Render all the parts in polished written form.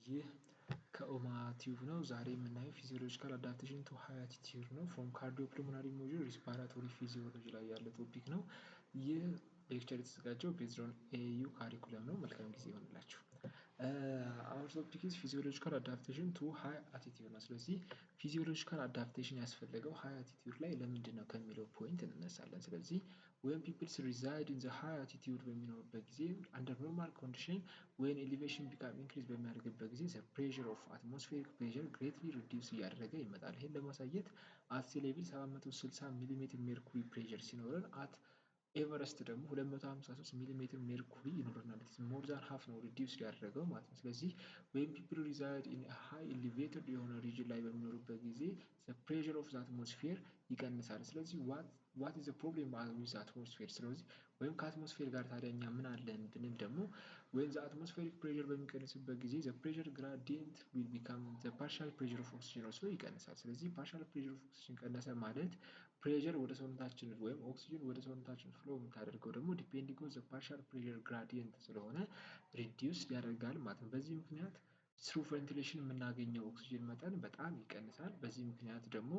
ይህ ከኦማ ቲዩብ ነው። ዛሬ የምናየው ፊዚዮሎጂካል አዳፕቴሽን ቱ ሃይ አልቲቲዩድ ነው ፍሮም ካርዲዮፕልሞናሪ ሞጁል ሪስፓራቶሪ ፊዚዮሎጂ ላይ ያለ ቶፒክ ነው። ይህ ሌክቸር የተዘጋጀው ቤዝድ ኦን ኤዩ ካሪኩለም ነው። መልካም ጊዜ ይሆንላችሁ። አወር ቶፒክ ኢዝ ፊዚዮሎጂካል አዳፕቴሽን ቱ ሃይ አልቲቲዩድ ነው። ስለዚህ ፊዚዮሎጂካል አዳፕቴሽን ያስፈለገው ሃይ አልቲቲዩድ ላይ ለምንድን ነው ከሚለው ፖይንት እንነሳለን። ስለዚህ ዌን ፒፕልስ ሪዛይድ ኢን ዘ ሃይ አልቲቲዩድ በሚኖርበት ጊዜ አንደር ኖርማል ኮንዲሽን ዌን ኤሊቬሽን ቢካም ኢንክሪዝ በሚያደርግበት ጊዜ ዘ ፕሬዠር ኦፍ አትሞስፌሪክ ፕሬዠር ግሬትሊ ሪዲዩስ እያደረገ ይመጣል። ይህን ለማሳየት አት ሲ ሌቭል 760 ሚሊሜትር ሜርኩሪ ፕሬዠር ሲኖረን አት ኤቨረስት ደግሞ 253 ሚሊሜትር ሜርኩሪ ይኖረናል። ሞር ዛን ሀፍ ነው ሪዲዩስ ያደረገው ማለት ነው። ስለዚህ ዌን ፒፕል ሪዛይድ ኢን ሃይ ኤሊቬትድ የሆነ ሪጅን ላይ በሚኖሩበት ጊዜ ዘ ፕሬዠር ኦፍ ዘ አትሞስፌር ይቀንሳል። ስለዚህ ዋት ኢዝ ዘ ፕሮብሌም ዊዝ አትሞስፌር? ስለዚህ ወይም ከአትሞስፌር ጋር ታዲያ እኛ ምን አለን ብንል ደግሞ ወይም ዘ አትሞስፌሪክ ፕሬዠር በሚቀንስበት ጊዜ ዘ ፕሬዠር ግራዲየንት ዊል ቢካም ዘ ፓርሻል ፕሬዠር ኦፍ ኦክሲጅን ኦልሶ ይቀንሳል። ስለዚህ ፓርሻል ፕሬዠር ኦፍ ኦክሲጅን ቀነሰ ማለት ፕሬዠር ወደ ሰውነታችን ወይም ኦክሲጅን ወደ ሰውነታችን ፍሎ የምታደርገው ደግሞ ዲፔንዲንግ ኦን ዘ ፓርሻል ፕሬዠር ግራዲየንት ስለሆነ ሪዲዩስ ያደርጋል ማለት ነው። በዚህ ምክንያት ስሩ ቬንቲሌሽን የምናገኘው ኦክሲጅን መጠን በጣም ይቀንሳል። በዚህ ምክንያት ደግሞ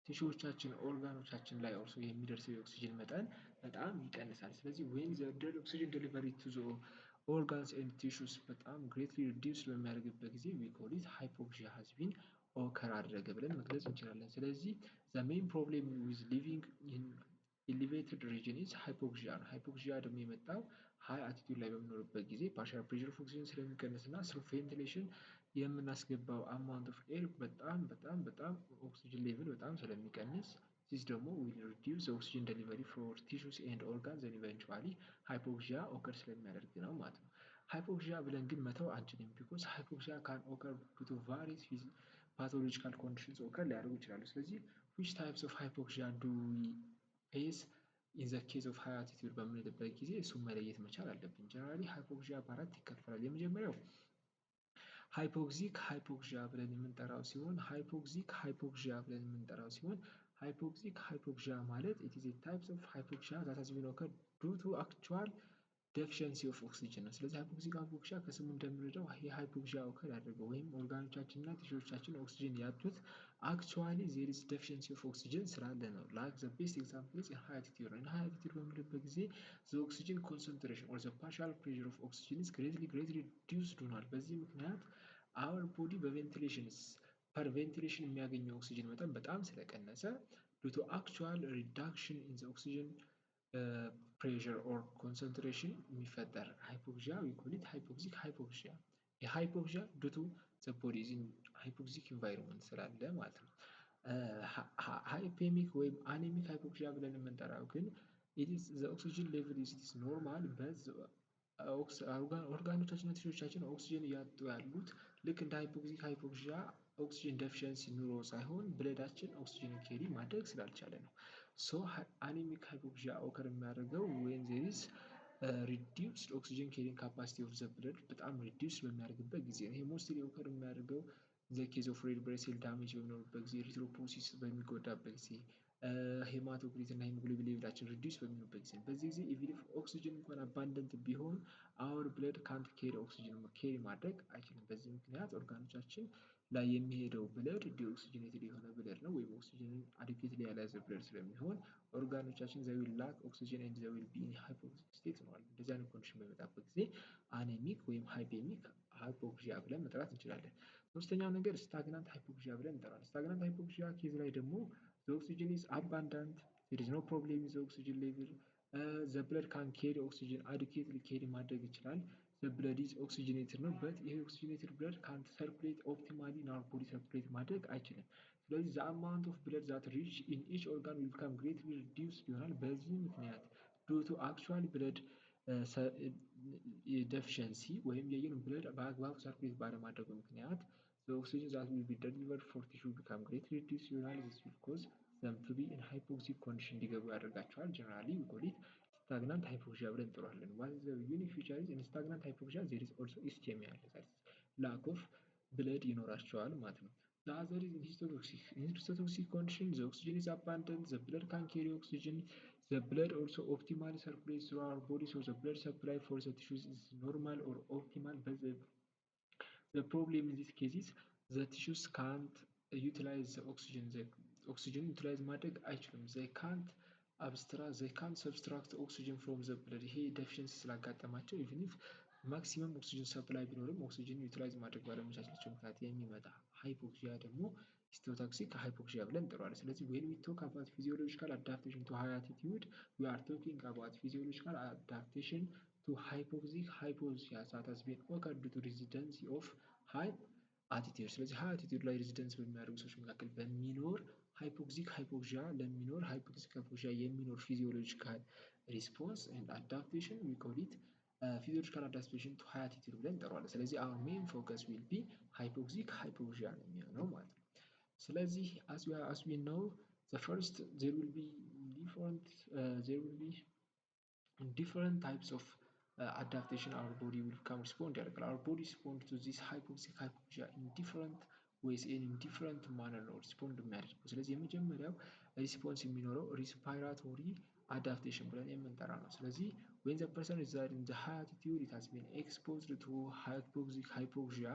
ቲሹዎቻችን ኦርጋኖቻችን ላይ ኦልሶ የሚደርሰው የኦክሲጅን መጠን በጣም ይቀንሳል። ስለዚህ ዌን ዘ ኦክሲጅን ዴሊቨሪ ቱ ዘ ኦርጋንስ ኤንድ ቲሹስ በጣም ግሬትሊ ሪዲዩስ በሚያደርግበት ጊዜ ዊ ኮል ኢት ሃይፖክሲያ ሃዝ ቢን ኦከር አደረገ ብለን መግለጽ እንችላለን። ስለዚህ ዘ ሜይን ፕሮብሌም ዊዝ ሊቪንግ ኢን ኤሊቬትድ ሪጅን ኢዝ ሃይፖክሲያ ነው። ሃይፖክሲያ ደግሞ የመጣው ሃይ አልቲቲዩድ ላይ በምኖርበት ጊዜ ፓርሻል ፕሬዠር ኦፍ ኦክሲጅን ስለሚቀንስ እና ስሩ ቬንቲሌሽን የምናስገባው አማውንት ኦፍ ኤር በጣም ኦክሲጅን ሌቭል በጣም ስለሚቀንስ ዚስ ደግሞ ዊል ሪዲዩስ ኦክሲጅን ዴሊቨሪ ፎር ቲሹስ ኤንድ ኦርጋንስ ዘን ኢቨንቹዋሊ ሃይፖክሲያ ኦከር ስለሚያደርግ ነው ማለት ነው። ሃይፖክሲያ ብለን ግን መተው አንችልም። ቢኮዝ ሃይፖክሲያ ካን ኦከር ዱ ቱ ቫሪየስ ፓቶሎጂካል ኮንዲሽንስ ኦከር ሊያደርጉ ይችላሉ። ስለዚህ ዊች ታይፕስ ኦፍ ሃይፖክሲያ ዱ ዊ ፌስ ኢን ዘ ኬዝ ኦፍ ሃይ አልቲቲዩድ በምንልበት ጊዜ እሱን መለየት መቻል አለብን። ጀነራሊ ሃይፖክሲያ በአራት ይከፈላል። የመጀመሪያው ሃይፖክሲክ ሃይፖክሲያ ብለን የምንጠራው ሲሆን ሃይፖክሲክ ሃይፖክሲያ ማለት ኢት ኢዝ ኤ ታይፕስ ኦፍ ሃይፖክሲያ ዛት ሃዝ ቢን ኦከርድ ዱ ቱ አክቹዋል ዴፊሸንሲ ኦፍ ኦክሲጅን ነው። ስለዚህ ሃይፖክሲክ ሃይፖክሲያ ከስሙ እንደምንረዳው የሃይፖክሲያ ኦከር ያደረገው ወይም ኦርጋኖቻችን እና ቲሹዎቻችን ኦክሲጅን ያጡት አክቹዋሊ ዜር ኢዝ ዴፊሸንሲ ኦፍ ኦክሲጅን ስላለ ነው። ላይክ ዘ ቤስት ኤግዛምፕል ኢዝ ሃይ አልቲቲዩድ ነው። ሃይ አልቲቲዩድ በምንልበት ጊዜ ዘ ኦክሲጅን ኮንሰንትሬሽን ኦር ዘ ፓርሻል ፕሬዠር ኦፍ ኦክሲጅን ኢዝ ግሬትሊ ሪዲዩስድ ሆኗል። በዚህ ምክንያት አወር ቦዲ በቬንቲሌሽንስ ፐር ቬንቲሌሽን የሚያገኘው ኦክሲጅን መጠን በጣም ስለቀነሰ ዱ ቱ አክቹዋል ሪዳክሽን ኢን ዘ ኦክሲጅን ፕሬዠር ኦር ኮንሰንትሬሽን የሚፈጠር ሃይፖክሲያ ዊ ኮል ኢት ሃይፖክሲክ ሃይፖክሲያ። የሃይፖክሲያ ዱ ቱ ዘ ቦዲ ኢዝ ኢን ሃይፖክሲክ ኢንቫይሮንመንት ስላለ ማለት ነው። ሃይፔሚክ ወይም አኔሚክ ሃይፖክሲያ ብለን የምንጠራው ግን ኢት ኢዝ ዘ ኦክሲጅን ሌቭል ኢዝ ኖርማል በት ኦርጋኖቻችን እና ቲሹዎቻችን ኦክሲጅን እያጡ ያሉት ልክ እንደ ሃይፖክሲክ ሃይፖክሲያ ኦክሲጅን ዴፊሸንሲ ኑሮ ሳይሆን ብለዳችን ኦክሲጅን ኬሪ ማድረግ ስላልቻለ ነው። ሶ አኔሚክ ሃይፖክሲያ ኦከር የሚያደርገው ዌን ዜር ኢዝ ሪዲዩስድ ኦክሲጅን ኬሪንግ ካፓሲቲ ኦፍ ዘ ብለድ በጣም ሪዲዩስ በሚያደርግበት ጊዜ ነው። ይሄ ሞስትሊ ኦከር የሚያደርገው ዘ ኬዝ ኦፍ ሬድ ብለድ ሴል ዳሜጅ በሚኖርበት ጊዜ፣ ኤሪትሮፖሲስ በሚጎዳበት ጊዜ፣ ሄማቶክሪት እና ሄሞግሎቢን ሌቭላችን ሪዲዩስ በሚሆንበት ጊዜ በዚህ ጊዜ ኢቭን ኢፍ ኦክሲጅን እንኳን አባንደንት ቢሆን አወር ብለድ ካንት ኬሪ ኦክሲጅን ኬሪ ማድረግ አይችልም። በዚህ ምክንያት ኦርጋኖቻችን ላይ የሚሄደው ብለድ ዲኦክሲጅኔትድ የሆነ ብለድ ነው ወይም ኦክሲጅንን አዲኩዌትሊ ያልያዘ ብለድ ስለሚሆን ኦርጋኖቻችን ዘይ ዊል ላክ ኦክሲጅን ኤንድ ዘይ ዊል ቢ ኢን ሃይፖክሲክ ስቴት ነው። እንደዚህ አይነት ኮንዲሽን በሚመጣበት ጊዜ አኔሚክ ወይም ሃይፔሚክ ሃይፖክሲያ ብለን መጥራት እንችላለን። ሶስተኛው ነገር ስታግናንት ሃይፖክሲያ ብለን እንጠራለን። ስታግናንት ሃይፖክሲያ ኬዝ ላይ ደግሞ ዘ ኦክሲጅን ኢዝ አባንዳንት ዜር ኢዝ ኖ ፕሮብሌም ኢን ዘ ኦክሲጅን ሌቭል ዘ ብለድ ካን ኬሪ ኦክሲጅን አዲኩዌትሊ ኬሪ ማድረግ ይችላል። ዘ ብለድ ኢዝ ኦክሲጅኔትድ ነው በት ይሄ ኦክሲጅኔትድ ብለድ ካንት ሰርኩሌት ኦፕቲማሊ ኢን አወር ቦዲ ሰርኩሌት ማድረግ አይችልም። ስለዚህ ዘ አማውንት ኦፍ ብለድ ዛት ሪች ኢን ኢች ኦርጋን ዊል ቢካም ግሬትሊ ሪዲዩስድ ይሆናል። በዚህ ምክንያት ዱ ቱ አክቹዋል ብለድ ዴፊሸንሲ ወይም የዩን ብለድ በአግባቡ ሰርኩሌት ባለማድረጉ ምክንያት ዘ ኦክሲጅን ዛት ዊል ቢ ደሊቨርድ ፎር ቲሹ ቢካም ግሬትሊ ሪዲዩስድ ይሆናል። ዚስ ዊል ኮዝ ዘም ቱ ቢ ኢን ሃይፖክሲክ ኮንዲሽን እንዲገቡ ያደርጋቸዋል። ጀነራሊ ዊ ኮል ኢት ስታግናንት ሃይፖክሲያ ብለን እንጠራዋለን። ዋት ኢዝ ዘ ዩኒክ ፊቸር ኢዝ ኢን ስታግናንት ሃይፖክሲያ ዜር ኢዝ ኦልሶ ኢስኬሚያ አለ። ዛት ኢዝ ላክ ኦፍ ብለድ ይኖራቸዋል ማለት ነው። The other is in histotoxic. In histotoxic condition, the oxygen is abundant, the blood can carry oxygen, the blood also optimally circulates through our body, so the blood supply for the tissues is normal or optimal. The problem in this case is the tissues can't utilize the oxygen. The oxygen utilize ማድረግ አይችሉም። they can't abstract, they can't subtract oxygen from the blood። ይሄ deficiency ስላጋጠማቸው even if ማክሲመም ኦክሲጅን ሰፕላይ ቢኖርም ኦክሲጅን ዩቲላይዝ ማድረግ ባለመቻላቸው ምክንያት የሚመጣ ሃይፖክሲያ ደግሞ ሂስቶቶክሲክ ሃይፖክሲያ ብለን እንጠራዋለን። ስለዚህ when we talk about physiological adaptation to high altitude we are talking about physiological adaptation to hypoxic hypoxia that has been occurred due to residency of high altitude። ስለዚህ high altitude ላይ ሬዚደንስ በሚያደርጉ ሰዎች መካከል በሚኖር ሃይፖክሲክ ሃይፖክሲያ ለሚኖር ሃይፖክሲክ ሃይፖክሲያ የሚኖር ፊዚዮሎጂካል ሪስፖንስ and adaptation we call it physiological adaptation to high altitude ብለን እንጠራዋለን። ስለዚህ our main focus will be hypoxic hypoxia ነው የሚሆነው ማለት ነው። ስለዚህ as we know the first there will be different types of adaptation our body will come respond ያደርጋል። our body respond to this hypoxic hypoxia in different ways and in different manner ነው ሪስፖንድ የሚያደርገው። ስለዚህ የመጀመሪያው ሪስፖንስ የሚኖረው ሪስፓይራቶሪ አዳፕቴሽን ብለን የምንጠራ ነው። ስለዚህ when the person is in the high altitude it has been exposed to hypoxic hypoxia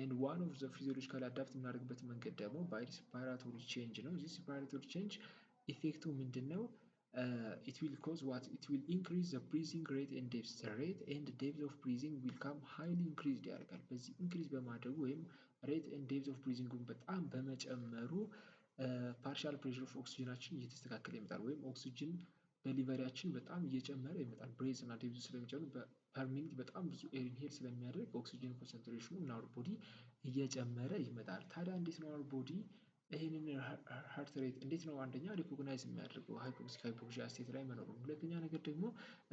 and one of the physiological adapt የምናደርግበት መንገድ ደግሞ by respiratory change ነው። this respiratory change ኢፌክቱ ምንድን ነው? It will cause what? It will increase the breathing rate and depth. The rate and depth of breathing will come highly increased ያደርጋል። በዚህ ኢንክሪዝ በማድረጉ ወይም ሬት ኤንድ ዴፕዝ ኦፍ ብሪዚንጉን በጣም በመጨመሩ ፓርሻል ፕሬሸር ኦፍ ኦክሲጅናችን እየተስተካከለ ይመጣል ወይም ኦክሲጅን ዴሊቨሪያችን በጣም እየጨመረ ይመጣል። ብሬዝ እና ዴፕዝ ስለሚጨምር ፐር ሚኒት በጣም ብዙ ኤር ኢንሄል ስለሚያደርግ ኦክሲጅን ኮንሰንትሬሽኑ እና አወር ቦዲ እየጨመረ ይመጣል። ታዲያ እንዴት ነው አወር ቦዲ ይህንን ሃርት ሬት እንዴት ነው አንደኛ ሪኮግናይዝ የሚያደርገው ሃይፖክሲክ ሃይፖክሲያ ስቴት ላይ መኖሩ፣ ሁለተኛ ነገር ደግሞ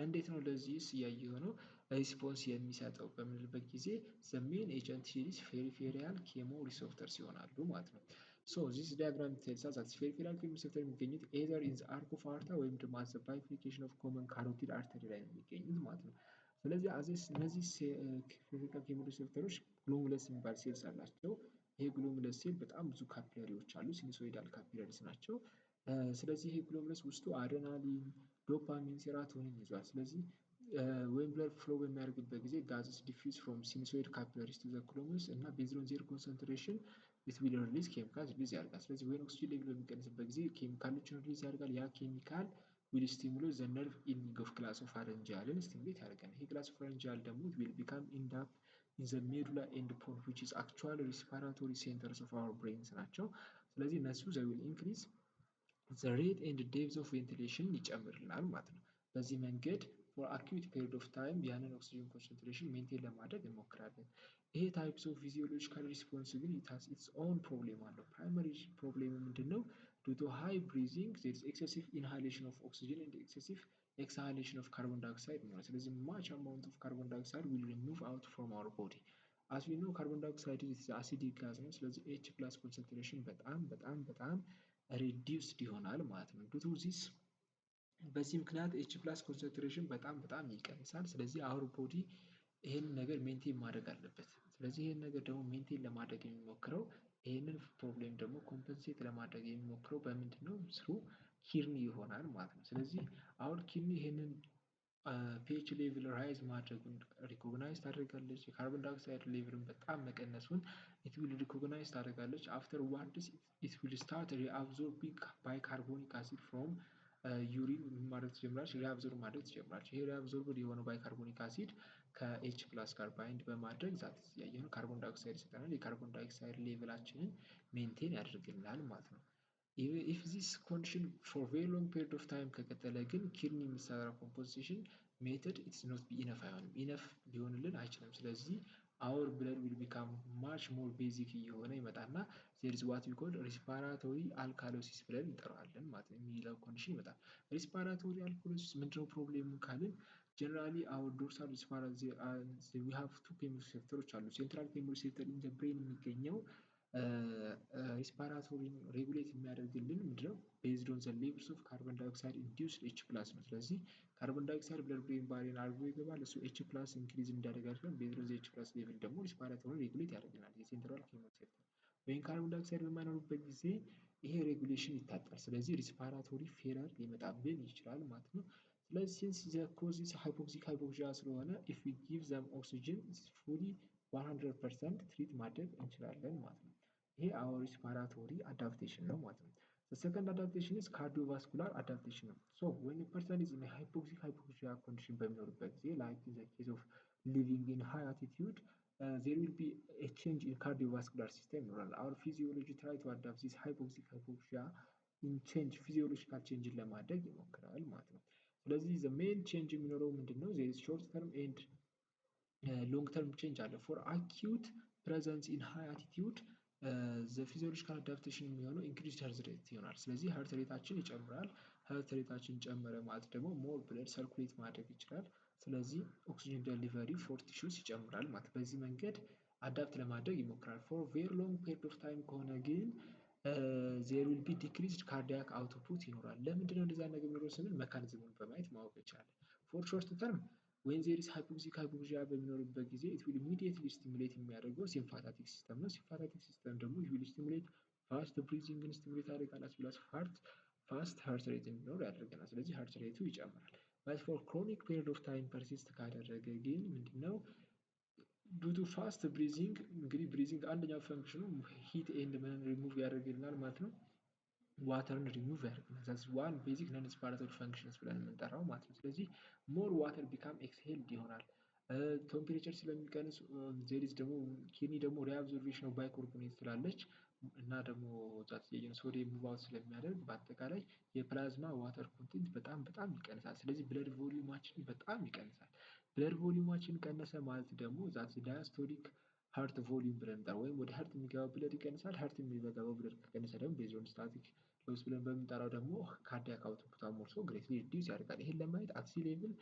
እንዴት ነው ለዚህስ እያየነው ሪስፖንስ የሚሰጠው በምንልበት ጊዜ the main agent here is peripheral chemoreceptors ይሆናሉ ማለት ነው። so this diagram tells us that peripheral chemoreceptors የሚገኙት either in the arc of aorta ወይም ደግሞ as a bifurcation of common carotid artery ላይ ነው የሚገኙት ማለት ነው። ስለዚህ እነዚህ peripheral chemoreceptors ግሎሜሩለስ የሚባል ሴልስ አላቸው። ይሄ ግሎሜሩለስ ሴል በጣም ብዙ ካፒላሪዎች አሉ፣ ሲኑሶይዳል ካፒላሪስ ናቸው። ስለዚህ ይሄ ግሎሜሩለስ ውስጡ አድሬናሊን፣ ዶፓሚን፣ ሴራቶኒን ይዟል። ስለዚህ when blood flow በሚያደርግበት ጊዜ gases diffuse from sinusoid capillaries to the glomerulus እና based on their concentration it will release chemicals release ያደርጋል። ስለዚህ when oxygen level በሚቀንስበት ጊዜ ኬሚካሎችን ሪሊዝ ያደርጋል። ያ ኬሚካል will stimulate the nerve ending of ግላሶፋረንጂያልን stimulate ያደርጋል። ይሄ ግላሶፋረንጂያል ደግሞ will become end up in the medulla and pons which is actually respiratory centers of our brains ናቸው። ስለዚህ እነሱ they will increase the rate and depth of ventilation ይጨምርልናል ማለት ነው። በዚህ መንገድ for acute period of time ያንን ኦክሲጅን ኮንሰንትሬሽን ሜንቴን ለማድረግ እንሞክራለን። ይሄ ታይፕስ ኦፍ ፊዚዮሎጂካል ሪስፖንስ ግን it has its own problem አለው። ፕራይመሪ ፕሮብሌሙ ምንድነው? due to high breathing there is excessive inhalation of oxygen and excessive exhalation of carbon dioxide ነው። ስለዚህ much amount of carbon dioxide will remove out from our body as we know carbon dioxide is acidic gas ነው። ስለዚህ H+ concentration በጣም reduced ይሆናል ማለት ነው። due to this በዚህ ምክንያት H+ ኮንሰንትሬሽን በጣም ይቀንሳል። ስለዚህ our body ይሄንን ነገር ሜንቴን ማድረግ አለበት። ስለዚህ ይሄን ነገር ደግሞ ሜንቴን ለማድረግ የሚሞክረው ይሄንን ፕሮብሌም ደግሞ ኮምፐንሴት ለማድረግ የሚሞክረው በምንድነው? ስሩ ኪድኒ ይሆናል ማለት ነው። ስለዚህ አሁን ኪድኒ ይሄንን ፒኤች ሌቭል ራይዝ ማድረጉን ሪኮግናይዝ ታደርጋለች። የካርቦን ዳይኦክሳይድ ሌቭልን በጣም መቀነሱን it will recognize ታደርጋለች። afterwards it will start reabsorbing bicarbonic acid from ዩሪን ማድረግ ትጀምራለች፣ ሪአብዞርብ ማድረግ ትጀምራለች። ይሄ ሪአብዞርብድ የሆነው ባይካርቦኒክ አሲድ ከኤች ፕላስ ጋር ባይንድ በማድረግ ዛት ያየነው ካርቦን ዳይኦክሳይድ ይሰጠናል። የካርቦን ዳይኦክሳይድ ሌቭላችንን ሜንቴን ያደርግልናል ማለት ነው። if this condition for very long period of time ከቀጠለ ግን ኪድኒ የሚሰራው ኮምፖዚሽን ሜተድ it's not be enough አይሆንም፣ ኢነፍ ሊሆንልን አይችልም። ስለዚህ our blood will become much more basic እየሆነ ይመጣና there is what we call respiratory alkalosis ብለን እንጠራዋለን ማለት ነው። የሚለው ኮንዲሽን ይመጣል። respiratory alkalosis ምንድነው ፕሮብሌሙ ካልን generally our dorsal respiratory we have two chemoreceptors አሉ። central chemoreceptor in the brain የሚገኘው ሪስፓራቶሪን ሬጉሌት የሚያደርግልን ምንድነው? based on the levels of carbon dioxide induced H+ ነው። ስለዚህ ካርቦን ዳይኦክሳይድ ብለድ ብሬን ባሪየር አልፎ ይገባል። እሱ H+ ኢንክሪዝ እንዲያደርግ አድርገን based on the H+ ሌቭል ደግሞ ሪስፓራቶሪን ሬጉሌት ያደርግናል የሴንትራል ኬሞሬሴፕተር። ወይም ካርቦን ዳይኦክሳይድ በማይኖርበት ጊዜ ይሄ ሬጉሌሽን ይታጣል። ስለዚህ ሪስፓራቶሪ ፌለር ሊመጣብን ይችላል ማለት ነው። ስለዚህ since the cause is hypoxic hypoxia ስለሆነ if we give them oxygen it's fully 100% ትሪት ማድረግ እንችላለን ማለት ነው። ይሄ አወር ሪስፓራቶሪ አዳፕቴሽን ነው ማለት ነው። ሰከንድ አዳፕቴሽን ኢዝ ካርዲዮቫስኩላር አዳፕቴሽን ነው። ሶ ዌን ፐርሰን ኢዝ ኢን ሃይፖክሲክ ሃይፖክሲያ ኮንዲሽን በሚኖርበት ጊዜ ላይክ ኢን ዘ ኬዝ ኦፍ ሊቪንግ ኢን ሃይ አልቲቲዩድ there will be a change in cardiovascular system ይኖራል። our physiology try to adapt this hypoxic hypoxia in change physiological change ለማድረግ ይሞክራል ማለት ነው። ስለዚህ the main change የሚኖረው ምንድነው? there is short term and long term change አለ። for acute presence in high altitude the physiological adaptation የሚሆነው increased heart rate ይሆናል። ስለዚህ heart rateአችን ይጨምራል። heart rateአችን ጨመረ ማለት ደግሞ more blood circulate ማድረግ ይችላል። ስለዚህ ኦክሲጅን ዴሊቨሪ ፎር ቲሹስ ይጨምራል ማለት በዚህ መንገድ አዳፕት ለማድረግ ይሞክራል። ፎር ቬሪ ሎንግ ፔሪድ ኦፍ ታይም ከሆነ ግን ዜር ዊል ቢ ዲክሪዝድ ካርዲያክ አውትፑት ይኖራል። ለምንድነው እንደዛ ነገር የሚኖረው ስንል መካኒዝሙን በማየት ማወቅ ይቻላል። ፎር ሾርት ተርም ዌን ዜር ኢዝ ሃይፖክሲክ ሃይፖክሲያ በሚኖርበት ጊዜ ኢት ዊል ኢሚዲየትሊ ስቲሙሌት የሚያደርገው ሲምፓታቲክ ሲስተም ነው። ሲምፓታቲክ ሲስተም ደግሞ ኢት ዊል ስቲሙሌት ፋስት ብሪዚንግን ስቲሙሌት ያደርጋል አስ ዌል አስ ፋስት ሃርት ሬት እንዲኖር ያደርገናል። ስለዚህ ሃርት ሬቱ ይጨምራል። በት ፎር ክሮኒክ ፔሪድ ኦፍ ታይም ፐርሲስት ካደረገ ግን ምንድነው ዱቱ ፋስት ብሪዚንግ እንግዲህ ብሪዚንግ አንደኛው ፈንክሽኑ ሂት ኤንድ ምን ሪሙቭ ያደርግልናል ማለት ነው። ዋተርን ሪሙቭ ያደርግልናል። ዛትስ ዋን ቤዚክ ነን ሪስፓራቶሪ ፈንክሽንስ ብለን የምንጠራው ማለት ነው። ስለዚህ ሞር ዋተር ቢካም ኤክስሄልድ ይሆናል። ቴምፕሬቸር ስለሚቀንስ ዜር ኢዝ ደግሞ ኪድኒ ደግሞ ሪአብዞርቬሽን ኦፍ ባይካርቦኔት ስላለች እና ደግሞ ዛት ሶዲየም ሙቭ አውት ስለሚያደርግ በአጠቃላይ የፕላዝማ ዋተር ኮንቴንት በጣም ይቀንሳል። ስለዚህ ብለድ ቮሊዩማችን በጣም ይቀንሳል። ብለድ ቮሊዩማችን ቀነሰ ማለት ደግሞ ዛት ዳያስቶሊክ ሃርት ቮሊዩም ብለን እንጠራው ወይም ወደ ሃርት የሚገባው ብለድ ይቀንሳል። ሃርት የሚገባው ብለድ ከቀነሰ ደግሞ ቤዝድ ኦን ስታቲክ ሎስ ብለን በምንጠራው ደግሞ ካርዲያክ አውትፑት ኦልሶ ግሬትሊ ሪዲዩስ ያደርጋል። ይሄን ለማየት አት ሲ ሌቭል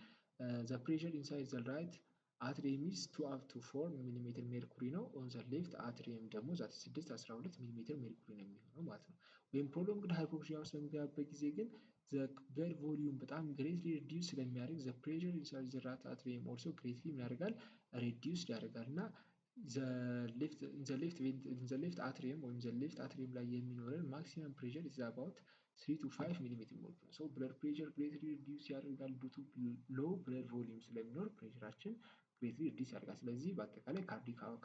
ዘ ፕሬሸር ኢንሳይድ ዘ ራይት አትሪየም ኢዝ 2 up to 4 ሚሊሜትር ሜርኩሪ ነው። ኦን ዘ ሌፍት አትሪየም ደግሞ ዛት 6-12 ሚሊሜትር ሜርኩሪ ነው የሚሆነው ማለት ነው። ወይም ፕሮሎንግድ ሃይፖክሲያ ውስጥ በሚገባበት ጊዜ ግን ዘ ብለድ ቮሊዩም በጣም ግሬትሊ ሪዲዩስ ስለሚያደርግ ዘ ፕሬሸር ኢንሳይድ ዘ ራይት አትሪየም ኦልሶ ግሬትሊ ምን ያደርጋል ሪዲዩስ ያደርጋል እና ዘ ሌፍት አትሪየም ወይም ዘ ሌፍት አትሪየም ላይ የሚኖረን ማክሲመም ፕሬሸር ኢዝ አባውት 3 to 5 ሚሊሜትር ሜርኩሪ ነው። ሶ ብለድ ፕሬሸር ግሬትሊ ሪዲዩስ ያደርጋል ዱቱ ሎ ብለድ ቮሊዩም ስለሚኖር ፕሬሸራችን ግሬትሊ ሪዲዩስ ያደርጋል። ስለዚህ በአጠቃላይ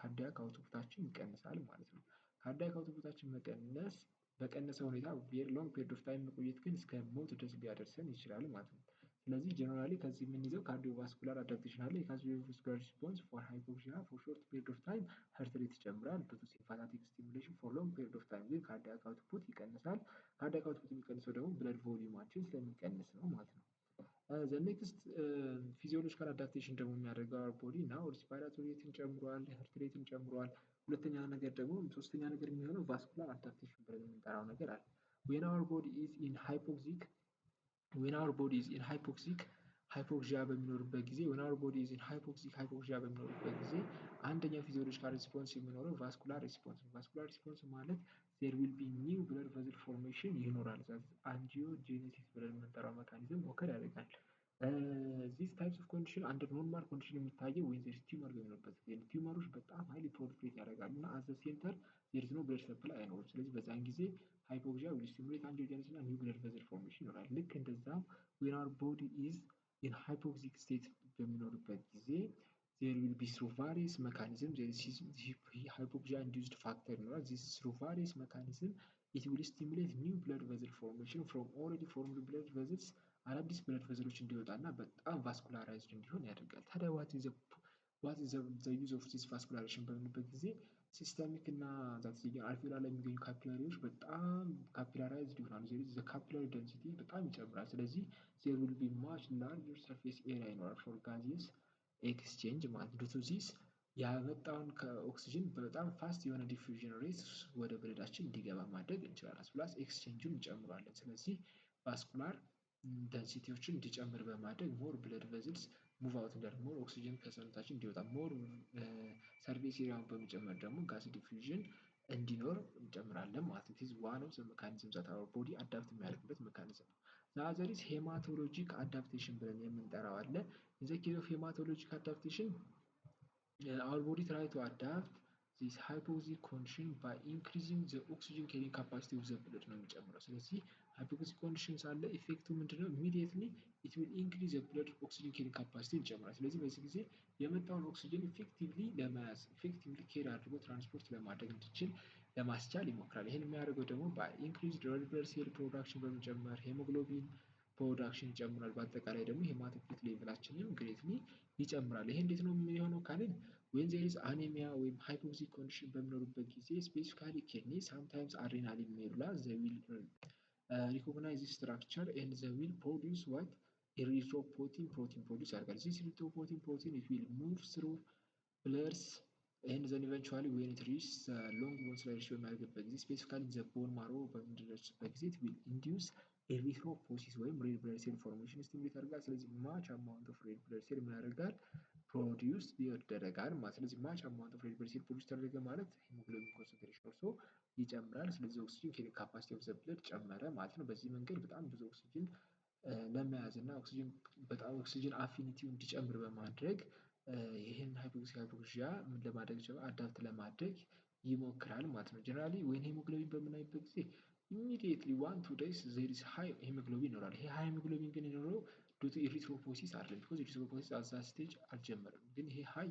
ካርዲያክ አውትፑታችን ይቀንሳል ማለት ነው። ካርዲያክ አውትፑታችን መቀነስ በቀነሰ ሁኔታ ቬሪ ሎንግ ፔሪድ ኦፍ ታይም መቆየት ግን እስከ ሞት ድረስ ሊያደርሰን ይችላል ማለት ነው። ስለዚህ ጀነራሊ ከዚህ የምንይዘው ካርዲዮቫስኩላር አዳፕቴሽን አለ። የካርዲዮቫስኩላር ሪስፖንስ ፎር ሃይፖክሲያ ፎር ሾርት ፔሪድ ኦፍ ታይም ሃርት ሬት ይጨምራል ዱቱ ሲምፓታቲክ ስቲሙሌሽን ፎር ሎንግ ፔሪድ ኦፍ ታይም ግን ካርዲያክ አውትፑት ይቀንሳል። ካርዲያክ አውትፑት የሚቀንሰው ደግሞ ብለድ ቮሊዩማችን ስለሚቀንስ ነው ማለት ነው። ዘ ኔክስት ፊዚዮሎጂካል አዳፕቴሽን ደግሞ የሚያደርገው አወር ቦዲ ናው ሪስፓይራቶሪ ሬትን ጨምሯል፣ ሃርት ሬትን ጨምሯል። ሁለተኛ ነገር ደግሞ ሶስተኛ ነገር የሚሆነው ቫስኩላር አዳፕቴሽን ብለን የምንጠራው ነገር አለ። ዌን አወር ቦዲ ኢዝ ኢን ሃይፖክሲክ ሃይፖክሲያ በሚኖርበት ጊዜ ዌን አወር ቦዲ ኢዝ ኢን ሃይፖክሲያ በሚኖርበት ጊዜ አንደኛው ፊዚዮሎጂካል ሪስፖንስ የሚኖረው ቫስኩላር ሪስፖንስ ነው። ቫስኩላር ሪስፖንስ ማለት ዜር ዊል ቢ ኒው ብለድ ቨዝል ፎርሜሽን ይኖራል። አንጂዮጄኔሲስ ብለን የምንጠራው ሜካኒዝም ኦከር ያደርጋል። ዚስ ታይፕስ ኦፍ ኮንዲሽን አንደር ኖርማል ኮንዲሽን የሚታየው ዌን ዜር ኢዝ ቲዩመር በሚኖርበት ጊዜ ቲዩመሮች በጣም ሃይሊ ፕሮሊፌሬት ያደርጋሉ እና አት ዘ ሴንተር ዜር ኢዝ ኖ ብለድ ሰፕላይ አይኖርም። ስለዚህ በዛን ጊዜ ሃይፖክሲያ ዊል ስቲሙሌት አንጂዮጀነሲስ እና ኒው ብለድ ቨዝል ፎርሜሽን ይኖራል። ልክ እንደዛም ዌን አወር ቦዲ ኢዝ ኢን ሃይፖክሲክ ስቴት በሚኖርበት ጊዜ ዜር ዊል ቢ ስሩ ቫሪየስ መካኒዝም ሃይፖክሲያ ኢንዱስድ ፋክተር ይኖራል። ዚስ ስሩ ቫሪየስ መካኒዝም ኢት ዊል ስቲሙሌት ኒው ብለድ ቨዝል ፎርሜሽን ፍሮም ኦልሬዲ ፎርምድ ብለድ ቨዝልስ አዳዲስ ብለድ ቨዝሎች እንዲወጣ እና በጣም ቫስኩላራይዝድ እንዲሆን ያደርጋል። ታዲያ ዋት ኢዝ ዘ ዩዝ ኦፍ ዚስ ቫስኩላራይዜሽን በምንበት ጊዜ ሲስተሚክ እና አልቬኦላር ላይ የሚገኙ ካፒላሪዎች በጣም ካፒላራይዝድ ይሆናሉ። ዘ ካፒላሪ ደንሲቲ በጣም ይጨምራል። ስለዚህ ዜር ዊል ቢ ማች ላርጀር ሰርፌስ ኤሪያ ይኖራል ፎር ጋዚየስ ኤክስቼንጅ ማለት ዱ ቱ ዚስ ያመጣውን ከኦክሲጅን በጣም ፋስት የሆነ ዲፊውዥን ሬት ወደ ብለዳችን እንዲገባ ማድረግ እንችላለን። ፕላስ ኤክስቼንጁን እንጨምራለን። ስለዚህ ቫስኩላር ደንሲቲዎችን እንዲጨምር በማድረግ ሞር ብለድ ቨዝልስ ሙቭ አውት እንዲያደርግ ሞር ኦክሲጅን ከሰውነታችን እንዲወጣ ሞር ሰርፌስ ኤሪያውን በመጨመር ደግሞ ጋዝ ዲፊውዥን እንዲኖር እንጨምራለን ማለት ነው። ኢዝ ዋን ኦፍ ዘ ሜካኒዝም ዛት አወር ቦዲ አዳፕት የሚያደርግበት ሜካኒዝም ነው። ዘ አዘር ኢዝ ሄማቶሎጂክ አዳፕቴሽን ብለን የምንጠራው አለ። ኢን ዘ ኬዝ ኦፍ ሄማቶሎጂክ አዳፕቴሽን አወር ቦዲ ትራይ ቱ አዳፕት this hypoxic condition by increasing the oxygen carrying capacity of the blood ነው የሚጨምረው። ስለዚህ hypoxic condition ሳለ ኢፌክቱ ምንድነው? immediately it will increase the blood oxygen carrying capacity ይጨምራል። ስለዚህ በዚህ ጊዜ የመጣውን ኦክሲጅን ኢፌክቲቭሊ ለመያዝ ኢፌክቲቭሊ ኬር አድርጎ ትራንስፖርት ለማድረግ እንዲችል ለማስቻል ይሞክራል። ይህን የሚያደርገው ደግሞ በኢንክሪዝድ ሬድ ብለድ ሴል ፕሮዳክሽን በመጨመር ሄሞግሎቢን ፕሮዳክሽን ይጨምራል። በአጠቃላይ ደግሞ ሄማቶክሪት ሌቭላችንን ግሬትሊ ይጨምራል። ይሄ እንዴት ነው የሚሆነው ካልን when there is anemia ወይም hypoxic condition በሚኖርበት ጊዜ specifically kidney sometimes adrenal medulla they will recognize this structure and they will produce what erythropoietin protein produce ያደርጋል። this erythropoietin protein it will move through bloods and then eventually when it reaches long bone slidation በሚያደርግበት ጊዜ specifically the bone marrow በሚደርስበት ጊዜ it will induce ኤሪትሮፖሲስ ወይም ሬድ ብለድ ሴል ፎርሜሽን ስቲሙሌት ያደርጋል። ስለዚህ ማች አማውንት ኦፍ ሬድ ብለድ ሴል ምን ያደርጋል? ፕሮዲውስ ይደረጋል ማለት። ስለዚህ ማች አማውንት ኦፍ ሬድ ብለድ ሴል ፕሮዲውስ ተደረገ ማለት ሄሞግሎቢን ኮንሰንትሬሽን ኦልሶ ይጨምራል። ስለዚህ ኦክሲጅን ኬሪንግ ካፓሲቲ ኦፍ ዘ ብለድ ጨመረ ማለት ነው። በዚህ መንገድ በጣም ብዙ ኦክሲጅን ለመያዝ እና ኦክሲጅን አፊኒቲው እንዲጨምር በማድረግ ይህን ሃይፖክሲያ ምን ለማድረግ ይችላል? አዳፕት ለማድረግ ይሞክራል ማለት ነው። ጀነራሊ ወይን ሄሞግሎቢን በምናይበት ጊዜ immediately 1-2 days there is high hemoglobin ይኖራል። ይሄ ሃይ ሄሞግሎቢን ግን የሚኖረው ዱቱ ኤሪትሮፖሲስ አይደለም። ቢኮዝ ኤሪትሮፖሲስ አዛ ስቴጅ አልጀመረም። ግን ይሄ ሃይ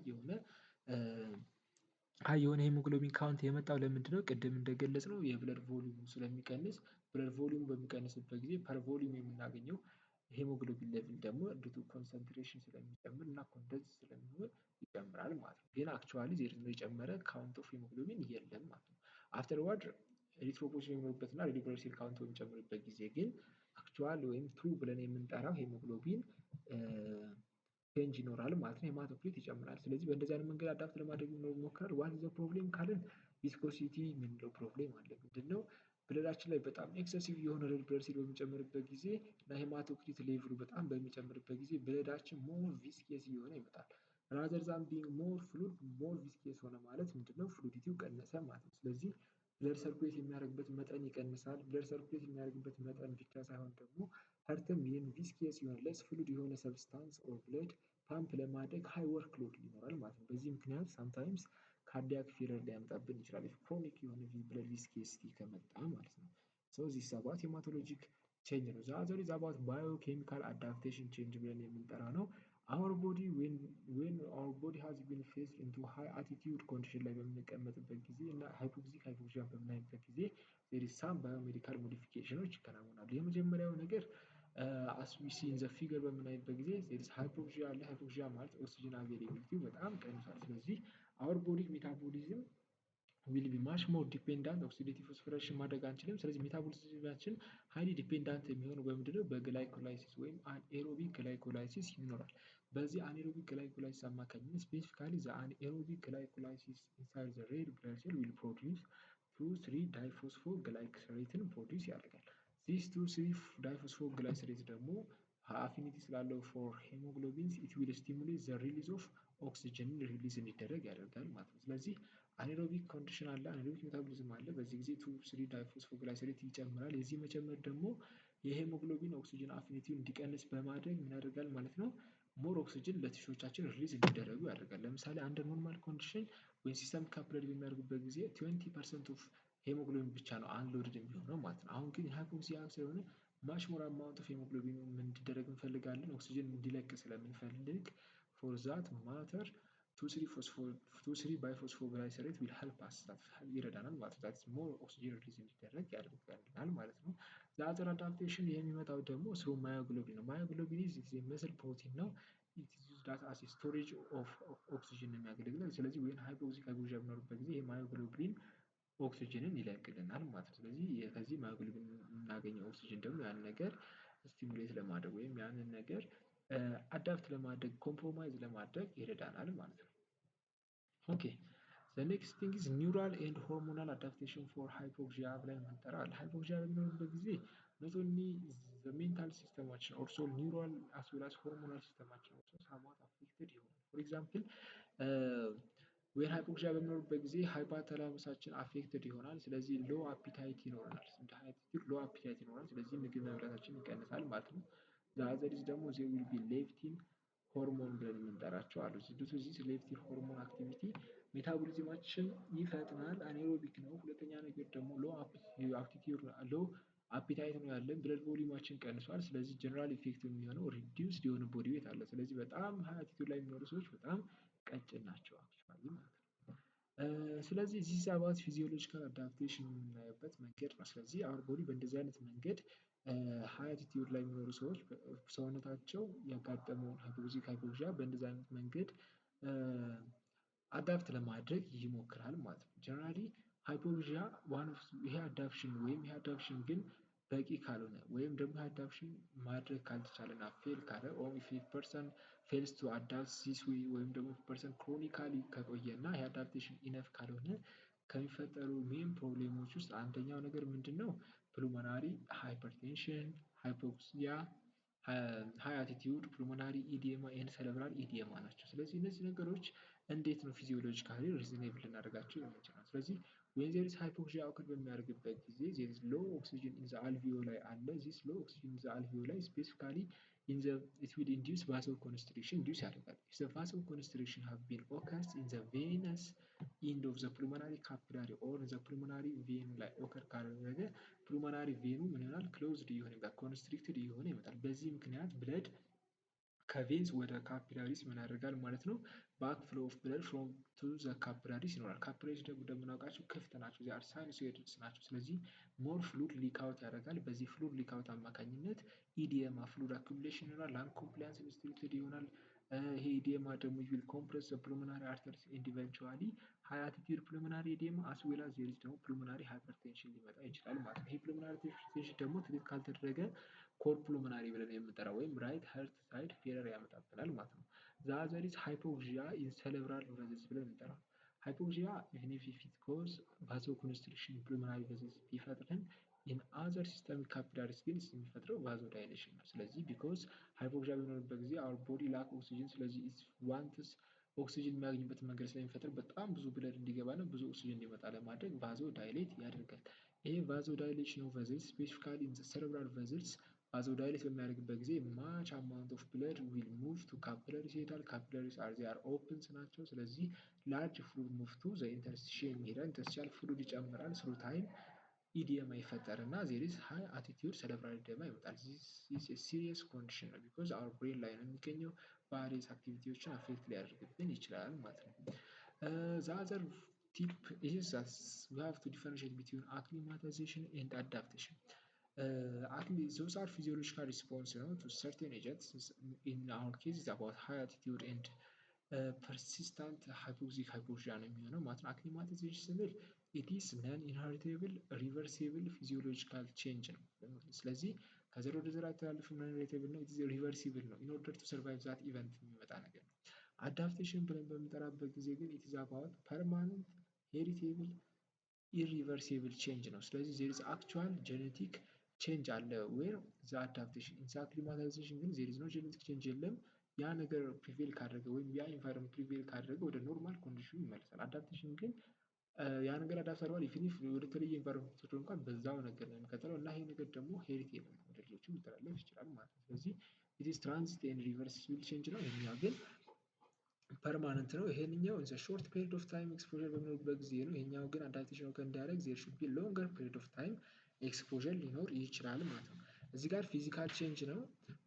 የሆነ ሄሞግሎቢን ካውንት የመጣው ለምንድን ነው? ቅድም እንደገለጽ ነው የብለድ ቮሊዩም ስለሚቀንስ፣ ብለድ ቮሊዩም በሚቀንስበት ጊዜ ፐር ቮሊዩም የምናገኘው ሄሞግሎቢን ሌቭል ደግሞ ዱቱ ኮንሰንትሬሽን ስለሚጨምር እና ኮንደንስ ስለሚሆን ይጨምራል ማለት ነው። ግን አክቹዋሊ ዜር ነው የጨመረ ካውንት ኦፍ ሄሞግሎቢን የለም ማለት ነው። አፍተርዋርድ ኤሪትሮፖሲስ የሚኖርበት እና ሬድ ብለድ ሴል ካውንት በሚጨምርበት ጊዜ ግን አክቹዋል ወይም ትሩ ብለን የምንጠራው ሄሞግሎቢን ቼንጅ ይኖራል ማለት ነው። ሄማቶክሪት ይጨምራል። ስለዚህ በእንደዚህ አይነት መንገድ አዳፕት ለማድረግ ይሞክራል። ዋት ኢዝ ዘ ፕሮብሌም ካልን ቪስኮሲቲ የምንለው ፕሮብሌም አለ። ምንድነው? ብለዳችን ላይ በጣም ኤክሰሲቭ የሆነ ሬድ ብለድ ሴል በሚጨምርበት ጊዜ እና ሄማቶክሪት ሌቭሉ በጣም በሚጨምርበት ጊዜ ብለዳችን ሞር ቪስኬስ እየሆነ ይመጣል። ራዘር ዛን ቢንግ ሞር ፍሉድ ሞር ቪስኬስ ሆነ ማለት ምንድነው? ፍሉዲቲው ቀነሰ ማለት ነው። ስለዚህ ብለድ ሰርኩሌት የሚያደርግበት መጠን ይቀንሳል። ብለድ ሰርኩሌት የሚያደርግበት መጠን ብቻ ሳይሆን ደግሞ ሀርትም ይህን ቪስኬስ የሆነ ለስ ፍሉድ የሆነ ሰብስታንስ ኦር ብለድ ፓምፕ ለማድረግ ሃይ ወርክ ሎድ ይኖራል ማለት ነው። በዚህ ምክንያት ሳምታይምስ ካርዲያክ ፌለር ሊያመጣብን ይችላል። ክሮኒክ የሆነ ብለድ ቪስኬሲቲ ከመጣ ማለት ነው። ሶ ዚስ አባት ሄማቶሎጂክ ቼንጅ ነው። ዘ አዘር ኢዝ አባት ባዮኬሚካል አዳፕቴሽን ቼንጅ ብለን የምንጠራ ነው። our body when our body has been faced into high altitude condition ላይ በምንቀመጥበት ጊዜ እና ሃይፖክሲያ በምናይበት ጊዜ there is some biomedical modifications ይከናወናሉ። የመጀመሪያው ነገር as we see in the figure በምናይበት ጊዜ there is hypoxia አለ። ሃይፖክሲያ ማለት ኦክሲጅን አቬይላቢሊቲ በጣም ቀንሷል። ስለዚህ our body metabolism will be much more dependent ኦክሲዴቲቭ ፎስፎሬሽን ማድረግ አንችልም። ስለዚህ ሜታቦሊዝማችን ሃይሊ ዲፔንዳንት የሚሆነው በምንድነው? በግላይኮላይሲስ ወይም አንኤሮቢክ ግላይኮላይሲስ ይኖራል። በዚህ አንኤሮቢክ ግላይኮላይሲስ አማካኝነት ስፔሲፊካሊ ዘ አንኤሮቢክ ግላይኮላይሲስ ኢንሳይድ ዘ ሬድ ብለድ ሴል ዊል ፕሮዲውስ 2,3 ዳይፎስፎግላይሰሬትን ፕሮዲውስ ያደርጋል። ዚስ 2,3 ዳይፎስፎግላይሰሬት ደግሞ አፊኒቲ ስላለው ፎር ሄሞግሎቢንስ ኢት ዊል ስቲሙሌት ዘ ሪሊዝ ኦፍ ኦክሲጅንን ሪሊዝ እንዲደረግ ያደርጋል ማለት ነው። ስለዚህ አኔሮቢክ ኮንዲሽን አለ፣ አኔሮቢክ ሜታቦሊዝም አለ። በዚህ ጊዜ 2,3 ዳይፎስፎግላይሰሬት ይጨምራል። የዚህ መጨመር ደግሞ የሄሞግሎቢን ኦክሲጅን አፊኒቲውን እንዲቀንስ በማድረግ ምን ያደርጋል ማለት ነው? ሞር ኦክሲጅን ለቲሾቻችን ሪሊዝ እንዲደረጉ ያደርጋል። ለምሳሌ አንድ ኖርማል ኮንዲሽን ወይም ሲስተም ካፕለድ በሚያደርጉበት ጊዜ 20% ኦፍ ሄሞግሎቢን ብቻ ነው አንሎድድ የሚሆነው ማለት ነው። አሁን ግን ሃይፖክሲያ ስለሆነ ማች ሞር አማውንት ኦፍ ሄሞግሎቢን እንዲደረግ እንፈልጋለን። ኦክሲጅን እንዲለቅ ስለምንፈልግ ፎር ዛት ማተር 2,3 ባይፎስፎግላይሰሬት ዊል ሄልፕ አስ ይረዳናል ማለት ነው። ሞር ኦክሲጅን ሪሊዝ እንዲደረግ ያደርጋል ማለት ነው። ዘአዘር አዳፕቴሽን የሚመጣው ደግሞ ስሩ ማዮግሎቢን ነው። ማዮግሎቢን ኢዝ መስል ፕሮቲን ነው። ኢት ኢዝ ዩዝድ አስ ስቶሬጅ ኦፍ ኦክሲጅን ነው የሚያገለግለው። ስለዚህ ወይን ሃይፖክሲክ ሃይፖክሲያ በሚኖርበት ጊዜ የማዮግሎቢን ኦክሲጅንን ይለቅልናል ማለት ነው። ስለዚህ ከዚህ ማዮግሎቢን የምናገኘው ኦክሲጅን ደግሞ ያን ነገር ስቲሙሌት ለማድረግ ወይም ያንን ነገር አዳፕት ለማድረግ ኮምፕሮማይዝ ለማድረግ ይረዳናል ማለት ነው። ኦኬ the next thing is neural and hormonal adaptation for hypoxia ብለን እንጠራለን። ሃይፖክሲያ በሚኖርበት ጊዜ not only the mental ሲስተማችን also neural as well as hormonal ሲስተማችን also somewhat affected ይሆናል። for example when hypoxia በሚኖርበት ጊዜ ሃይፖታላመሳችን አፌክትድ ይሆናል። ስለዚህ ሎ አፒታይት ይኖረናል። እንደ ሃይፖታይት ሎ አፒታይት ይኖራል። ስለዚህ ምግብ መብላታችን ይቀንሳል ማለት ነው። ዘአዘር ኢዝ ደግሞ there will be ሌፕቲን ሆርሞን ብለን የምንጠራቸው አሉ። ዲው ቱ ዚስ ሌፕቲን ሆርሞን አክቲቪቲ ሜታቦሊዝማችን ይፈጥናል፣ አኔሮቢክ ነው። ሁለተኛ ነገር ደግሞ ሎ አፒታይት ነው ያለን፣ ብለድ ቮሊዩማችን ቀንሷል። ስለዚህ ጀነራል ኢፌክት የሚሆነው ሪዲዩስድ የሆነ ቦዲ ዌት አለ። ስለዚህ በጣም ሃይ አቲቲዩድ ላይ የሚኖሩ ሰዎች በጣም ቀጭን ናቸው አክቹዋሊ ማለት ነው። ስለዚህ ዚስ አባውት ፊዚዮሎጂካል አዳፕቴሽን የምናይበት መንገድ ነው። ስለዚህ አወር ቦዲ በእንደዚህ አይነት መንገድ ሃይ አቲቲዩድ ላይ የሚኖሩ ሰዎች ሰውነታቸው ያጋጠመውን ሃይፖክሲክ ሃይፖክሲያ በእንደዚህ አይነት መንገድ አዳፕት ለማድረግ ይሞክራል ማለት ነው። ጀነራሊ ሃይፖክሲያ ይሄ አዳፕሽን ወይም ይሄ አዳፕሽን ግን በቂ ካልሆነ ወይም ደግሞ አዳፕሽን ማድረግ ካልተቻለና ፌል ካለ ኦር ኢፍ ፐርሰን ፌልስ ቱ አዳፕት ዚስ ዌይ ወይም ደግሞ ፐርሰን ክሮኒካሊ ከቆየና ይሄ አዳፕቴሽን ኢነፍ ካልሆነ ከሚፈጠሩ ሜን ፕሮብሌሞች ውስጥ አንደኛው ነገር ምንድነው? ፕሉሞናሪ ሃይፐርቴንሽን፣ ሃይፖክሲያ፣ ሃይ አቲቲዩድ፣ ፕሉሞናሪ ኢዲየማ ኤንድ ሰረብራል ኢዲየማ ናቸው። ስለዚህ እነዚህ ነገሮች እንዴት ነው ፊዚዮሎጂካሊ ሪዝኔብል ልናደርጋቸው የምንችለው? ስለዚህ when there is hypoxia occur በሚያደርግበት ጊዜ there is low oxygen in the alveoli አለ። this low oxygen in the alveoli specifically it will induce vasoconstriction induce ያደርጋል። if the vasoconstriction have been occurs in the venous end of the pulmonary capillary or the pulmonary vein ላይ ኦከር ካደረገ ፕሉሞናሪ ቬኑ ምን ይሆናል? ክሎዝድ እየሆነ ይመጣል፣ ኮንስትሪክትድ እየሆነ ይመጣል። በዚህ ምክንያት ብለድ ከቬንስ ወደ ካፒላሪስ ምን ያደርጋል ማለት ነው? ባክ ፍሎ ኦፍ ብለድ ፍሮም ቱ ዘ ካፒላሪስ ይኖራል። ካፒላሪስ ደግሞ እንደምናውቃቸው ክፍት ናቸው፣ ዚ አር ሳይኑሶይድስ ናቸው። ስለዚህ ሞር ፍሉድ ሊክ አውት ያደርጋል። በዚህ ፍሉድ ሊክ አውት አማካኝነት ኢዲየማ ፍሉድ አኩሙሌሽን ይሆናል፣ ላንግ ኮምፕላያንስ ሪስትሪክትድ ይሆናል። ይሄ ኢዲየማ ደግሞ ዊል ኮምፕረስ ዘ ፕሉሞናሪ አርተሪስ ኤንድ ኢቨንቹዋሊ ሃይ አቲቲዩድ ፕሉሞናሪ ኢዲየማ አስ ዌል አዝ ዜር ኢዝ ደግሞ ፕሉሞናሪ ሃይፐርቴንሽን ሊመጣ ይችላል ማለት ነው። ይሄ ፕሉሞናሪ ሃይፐርቴንሽን ደግሞ ትሪት ካልተደረገ ኮር ፕሉሞናሪ ብለን የምንጠራው ወይም ራይት ሀርት ሳይድ ፌለር ያመጣብናል ማለት ነው። ዘ አዘር ኢዝ ሃይፖክሲያ ኢን ሰረብራል ቬዝልስ ብለን እንጠራው። ሃይፖክሲያ ኢቭን ኢፍ ኢት ኮዝ ቫሶኮንስትሪክሽን ፕሉሞናሪ ቬዝልስ ቢፈጥርም ኢን አዘር ሲስተሚክ ካፒላሪስ ግን የሚፈጥረው ቫዞ ዳይሌሽን ነው። ስለዚህ ቢኮዝ ሃይፖክሲያ በሚኖርበት ጊዜ አወር ቦዲ ላክ ኦክሲጅን፣ ስለዚህ ኢት ዋንትስ ኦክሲጅን የሚያገኝበት መንገድ ስለሚፈጥር በጣም ብዙ ብለድ እንዲገባና ብዙ ኦክሲጅን እንዲመጣ ለማድረግ ቫዞ ዳይሌት ያደርጋል። ይሄ ቫዞ ዳይሌሽን ኦፍ ቬዝልስ ስፔሲፊካሊ ኢን ዘ ሰረብራል ቬዝልስ ቫዞ ዳይሌት በሚያደርግበት ጊዜ ማች አማውንት ኦፍ ብለድ ዊል ሙቭ ቱ ካፒላሪስ ይሄዳል። ካፒላሪስ አር ዜር ኦፕንስ ናቸው። ስለዚህ ላርጅ ፍሉድ ሙቭ ቱ ዘ ኢንተርስቲሽየም ይሄዳል። ኢንተርስቲሻል ፍሉድ ይጨምራል። ስሩ ታይም ኢዲየማ ይፈጠርና ዜር ኢዝ ሃይ አቲቲዩድ ሰረብራል ኢዲየማ ይመጣል። ዚስ ኢዝ ኤ ሲሪየስ ኮንዲሽን ነው ቢኮዝ አወር ብሬን ላይ ነው የሚገኘው። ቫሪየስ አክቲቪቲዎችን አፌክት ሊያደርግብን ይችላል ማለት ነው። ዘ አዘር ቲፕ ኢዝ ዛት ዊ ሃቭ ቱ ዲፈረንሺየት ቢትዊን አክሊማታይዜሽን ኤንድ አዳፕቴሽን። those are physiological response to certain agents. In our case it's about high altitude and persistent hypoxic hypoxia ነው የሚሆነው ማለት ነው። አክሊማታይዜሽን ስንል it is non inheritable reversible physiological change ነው። ስለዚህ ከዘር ወደ ዘር አይተላለፍም፣ non inheritable ነው፣ it is reversible ነው። in order to survive that event የሚመጣ ነገር ነው። አዳፕቴሽን ብለን በምንጠራበት ጊዜ ግን it is about permanent heritable irreversible change ነው። ስለዚህ there is actual genetic ቼንጅ አለ ዌር ዘ አዳፕቴሽን ኢን ዘ አክሊማታይዜሽን ግን ዜር ኢዝ ኖ ጄኔቲክ ቼንጅ የለም። ያ ነገር ፕሪቬል ካደረገ ወይም ያ ኢንቫይሮንመንት ፕሪቬል ካደረገ ወደ ኖርማል ኮንዲሽኑ ይመለሳል። አዳፕቴሽን ግን ያ ነገር አዳፕት አድርጓል ኢቭን ኢፍ ወደ ተለየ ኢንቫይሮንመንት ተወስዶ እንኳን በዛው ነገር ነው የሚቀጥለው እና ይሄ ነገር ደግሞ ሄሪቴብል ነው፣ ወደ ልጆቹ ሊተላለፍ ይችላል ማለት ነው። ስለዚህ ኢት ኢዝ ትራንዚት ኤንድ ሪቨርሲብል ቼንጅ ነው። ይሄኛው ግን ፐርማነንት ነው። ይሄንኛው ኢን ዘ ሾርት ፔሪድ ኦፍ ታይም ኤክስፖዠር በሚኖርበት ጊዜ ነው። ይሄኛው ግን አዳፕቴሽን ኦከር እንዲያደርግ ዜር ሹድ ቢ ሎንገር ፔሪድ ኦፍ ታይም ኤክስፖዠር ሊኖር ይችላል ማለት ነው። እዚህ ጋር ፊዚካል ቼንጅ ነው፣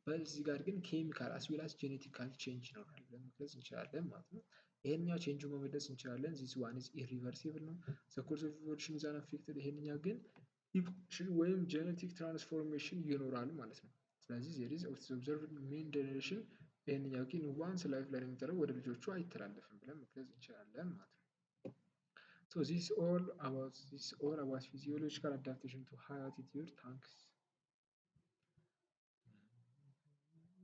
በዚህ ጋር ግን ኬሚካል አስዌላስ ጄኔቲካል ቼንጅ ይኖራል ብለን መግለጽ እንችላለን ማለት ነው። ይሄንኛው ቼንጅ መመለስ እንችላለን። ዚስ ዋን ኢዝ ኢሪቨርሲብል ነው። ዘ ኮርስ ኦፍ ኢቮሉሽን ኢዝ አንአፌክትድ። ይሄንኛው ግን ኢቮሉሽን ወይም ጄኔቲክ ትራንስፎርሜሽን ይኖራል ማለት ነው። ስለዚህ ዜር ኢዝ ኦብዘርቭድ ሜን ጀነሬሽን። ይሄንኛው ግን ዋንስ ላይፍ ላይ የሚጠራው ወደ ልጆቹ አይተላለፍም ብለን መግለጽ እንችላለን ማለት ነው። So this is all about physiological adaptation to high altitude. Thanks.